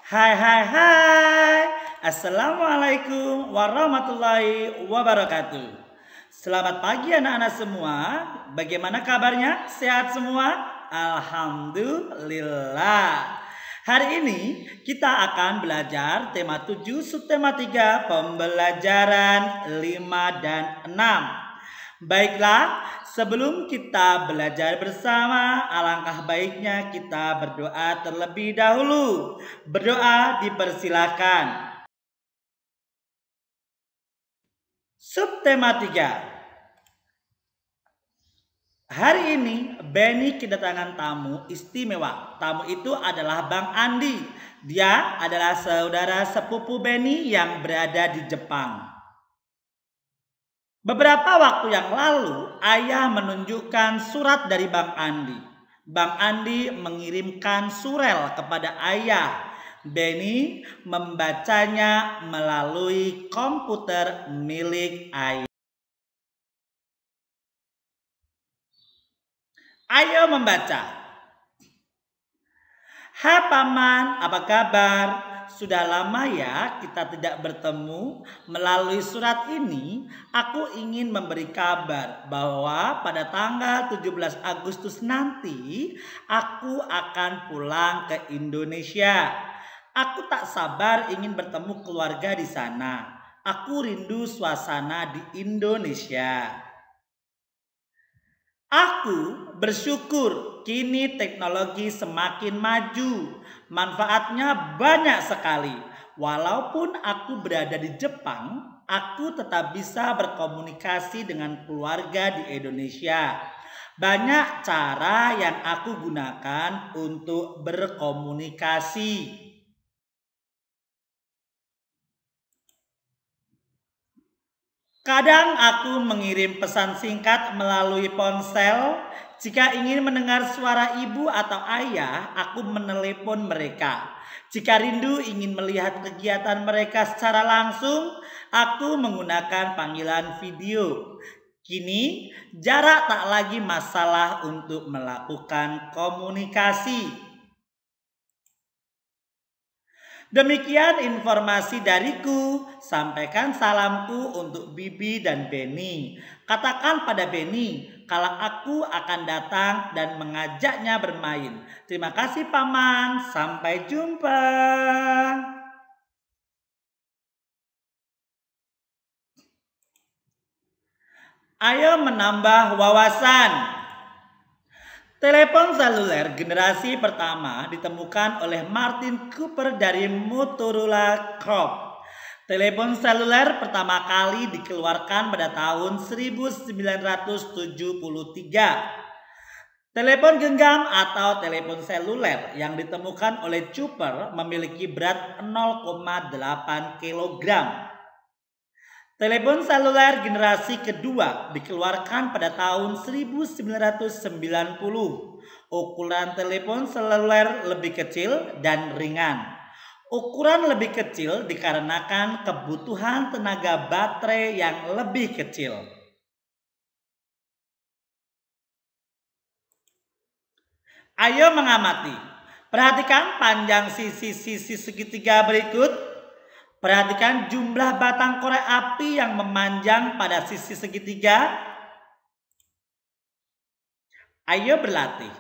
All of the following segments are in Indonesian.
Hai hai hai. Assalamualaikum warahmatullahi wabarakatuh. Selamat pagi anak-anak semua. Bagaimana kabarnya? Sehat semua? Alhamdulillah. Hari ini kita akan belajar tema 7 subtema 3 pembelajaran 5 dan 6. Baiklah, sebelum kita belajar bersama, alangkah baiknya kita berdoa terlebih dahulu. Berdoa dipersilakan. Subtema 3. Hari ini Benny kedatangan tamu istimewa. Tamu itu adalah Bang Andi. Dia adalah saudara sepupu Benny yang berada di Jepang. Beberapa waktu yang lalu, ayah menunjukkan surat dari Bang Andi. Bang Andi mengirimkan surel kepada ayah. Benny membacanya melalui komputer milik ayah. Ayo membaca. Hai Paman, apa kabar? Sudah lama ya kita tidak bertemu. Melalui surat ini, aku ingin memberi kabar bahwa pada tanggal 17 Agustus nanti, aku akan pulang ke Indonesia. Aku tak sabar ingin bertemu keluarga di sana. Aku rindu suasana di Indonesia. Aku bersyukur kini teknologi semakin maju. Manfaatnya banyak sekali. Walaupun aku berada di Jepang, aku tetap bisa berkomunikasi dengan keluarga di Indonesia. Banyak cara yang aku gunakan untuk berkomunikasi. Kadang aku mengirim pesan singkat melalui ponsel. Jika ingin mendengar suara ibu atau ayah, aku menelepon mereka. Jika rindu ingin melihat kegiatan mereka secara langsung, aku menggunakan panggilan video. Kini, jarak tak lagi masalah untuk melakukan komunikasi. Demikian informasi dariku. Sampaikan salamku untuk Bibi dan Benny. Katakan pada Benny kalau aku akan datang dan mengajaknya bermain. Terima kasih Paman. Sampai jumpa. Ayo menambah wawasan. Telepon seluler generasi pertama ditemukan oleh Martin Cooper dari Motorola Corp. Telepon seluler pertama kali dikeluarkan pada tahun 1973. Telepon genggam atau telepon seluler yang ditemukan oleh Cooper memiliki berat 0,8 kg. Telepon seluler generasi kedua dikeluarkan pada tahun 1990. Ukuran telepon seluler lebih kecil dan ringan. Ukuran lebih kecil dikarenakan kebutuhan tenaga baterai yang lebih kecil. Ayo mengamati. Perhatikan panjang sisi-sisi segitiga berikut. Perhatikan jumlah batang korek api yang memanjang pada sisi segitiga. Ayo berlatih.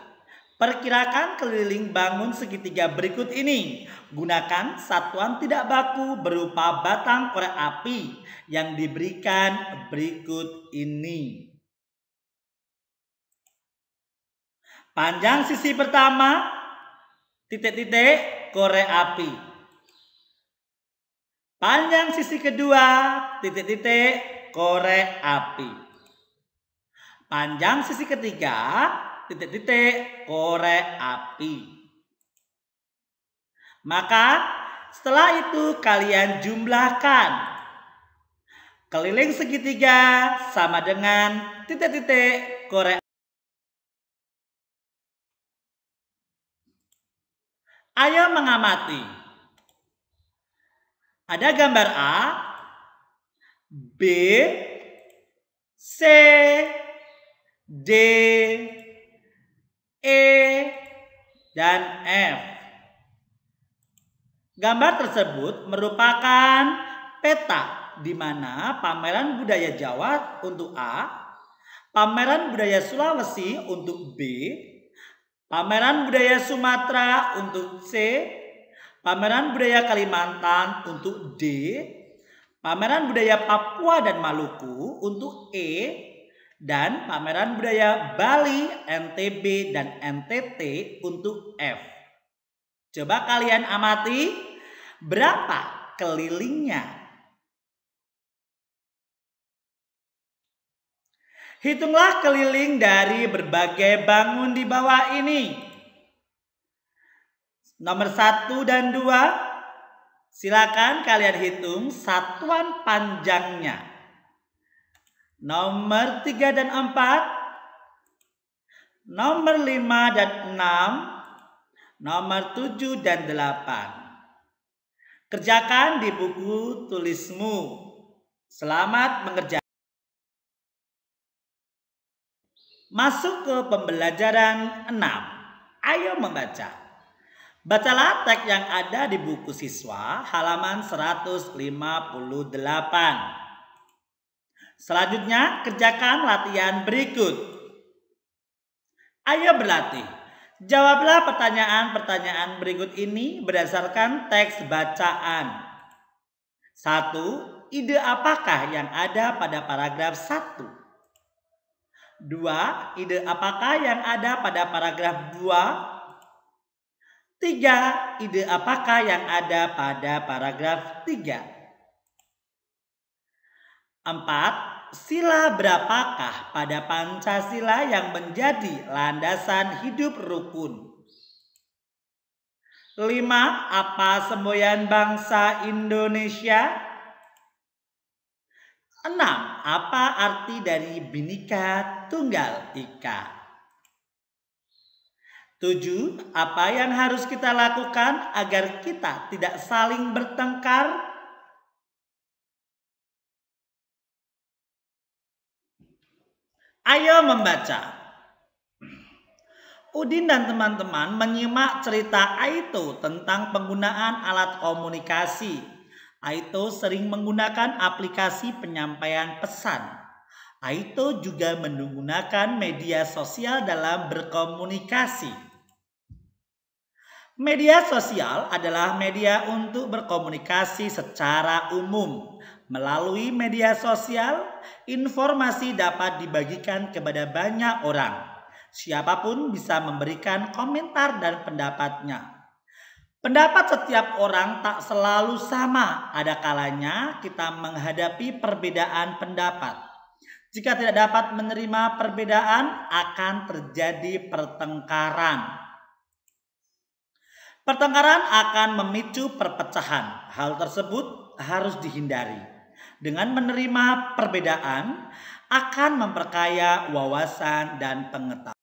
Perkirakan keliling bangun segitiga berikut ini. Gunakan satuan tidak baku berupa batang korek api yang diberikan berikut ini. Panjang sisi pertama, titik-titik korek api. Panjang sisi kedua, titik-titik korek api. Panjang sisi ketiga, titik-titik korek api. Maka setelah itu kalian jumlahkan. Keliling segitiga sama dengan titik-titik korek. Ayo mengamati. Ada gambar A, B, C, D, E, dan F. Gambar tersebut merupakan peta di mana pameran budaya Jawa untuk A, pameran budaya Sulawesi untuk B, pameran budaya Sumatera untuk C, pameran budaya Kalimantan untuk D, pameran budaya Papua dan Maluku untuk E, dan pameran budaya Bali, NTB, dan NTT untuk F. Coba kalian amati berapa kelilingnya. Hitunglah keliling dari berbagai bangun di bawah ini. Nomor 1 dan 2, silakan kalian hitung satuan panjangnya. Nomor 3 dan 4, nomor 5 dan 6, nomor 7 dan 8. Kerjakan di buku tulismu. Selamat mengerjakan. Masuk ke pembelajaran 6. Ayo membaca. Bacalah teks yang ada di buku siswa halaman 158. Selanjutnya kerjakan latihan berikut. Ayo berlatih. Jawablah pertanyaan-pertanyaan berikut ini berdasarkan teks bacaan. 1. Ide apakah yang ada pada paragraf 1? 2. Ide apakah yang ada pada paragraf 2? 3. Ide apakah yang ada pada paragraf 3? 4. Sila berapakah pada Pancasila yang menjadi landasan hidup rukun? 5. Apa semboyan bangsa Indonesia? 6. Apa arti dari Bhinneka Tunggal Ika? 7. Apa yang harus kita lakukan agar kita tidak saling bertengkar? Ayo membaca. Udin dan teman-teman menyimak cerita Aito tentang penggunaan alat komunikasi. Aito sering menggunakan aplikasi penyampaian pesan. Aito juga menggunakan media sosial dalam berkomunikasi. Media sosial adalah media untuk berkomunikasi secara umum. Melalui media sosial, informasi dapat dibagikan kepada banyak orang. Siapapun bisa memberikan komentar dan pendapatnya. Pendapat setiap orang tak selalu sama. Ada kalanya kita menghadapi perbedaan pendapat. Jika tidak dapat menerima perbedaan, akan terjadi pertengkaran. Pertengkaran akan memicu perpecahan. Hal tersebut harus dihindari. Dengan menerima perbedaan akan memperkaya wawasan dan pengetahuan.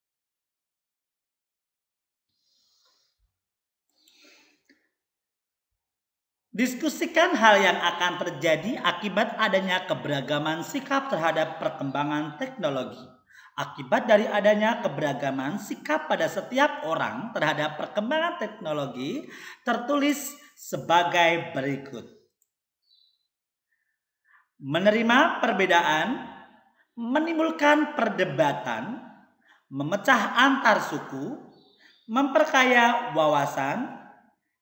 Diskusikan hal yang akan terjadi akibat adanya keberagaman sikap terhadap perkembangan teknologi. Akibat dari adanya keberagaman sikap pada setiap orang terhadap perkembangan teknologi tertulis sebagai berikut. Menerima perbedaan, menimbulkan perdebatan, memecah antar suku, memperkaya wawasan,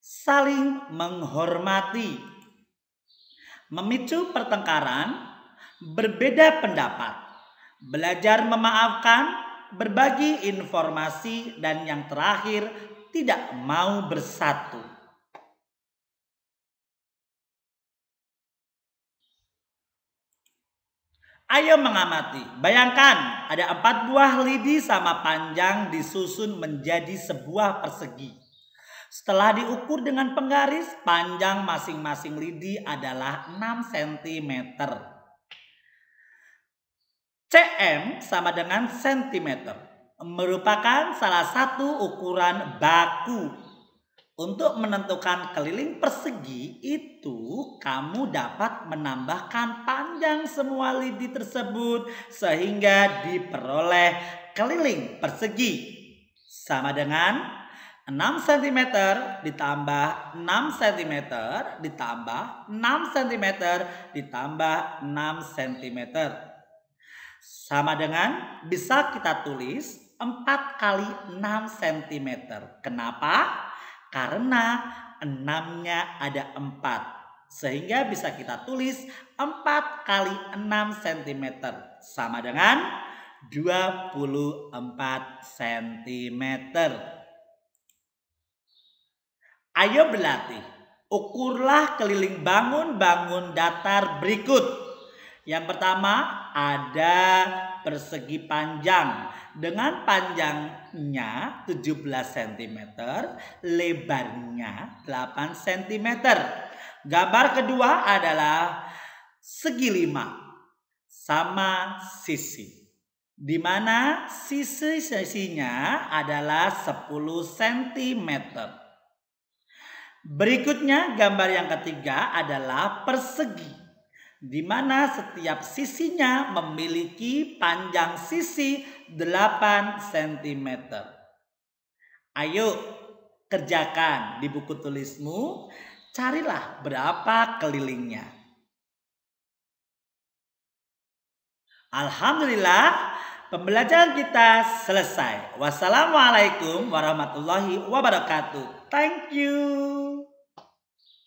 saling menghormati, memicu pertengkaran, berbeda pendapat, belajar memaafkan, berbagi informasi, dan yang terakhir tidak mau bersatu. Ayo mengamati. Bayangkan ada 4 buah lidi sama panjang disusun menjadi sebuah persegi. Setelah diukur dengan penggaris, panjang masing-masing lidi adalah 6 cm. cm sama dengan cm. Merupakan salah satu ukuran baku. Untuk menentukan keliling persegi itu, kamu dapat menambahkan panjang semua lidi tersebut sehingga diperoleh keliling persegi. Sama dengan 6 cm ditambah 6 cm ditambah 6 cm ditambah 6 cm. Sama dengan bisa kita tulis 4 kali 6 cm. Kenapa? Karena 6-nya ada 4. Sehingga bisa kita tulis 4 kali 6 cm. Sama dengan 24 cm. Ayo berlatih. Ukurlah keliling bangun-bangun datar berikut. Yang pertama ada persegi panjang dengan panjangnya 17 cm, lebarnya 8 cm. Gambar kedua adalah segi 5 sama sisi, di mana sisi-sisinya adalah 10 cm. Berikutnya gambar yang ketiga adalah persegi, di mana setiap sisinya memiliki panjang sisi 8 cm. Ayo kerjakan di buku tulismu, carilah berapa kelilingnya. Alhamdulillah, pembelajaran kita selesai. Wassalamualaikum warahmatullahi wabarakatuh. Thank you.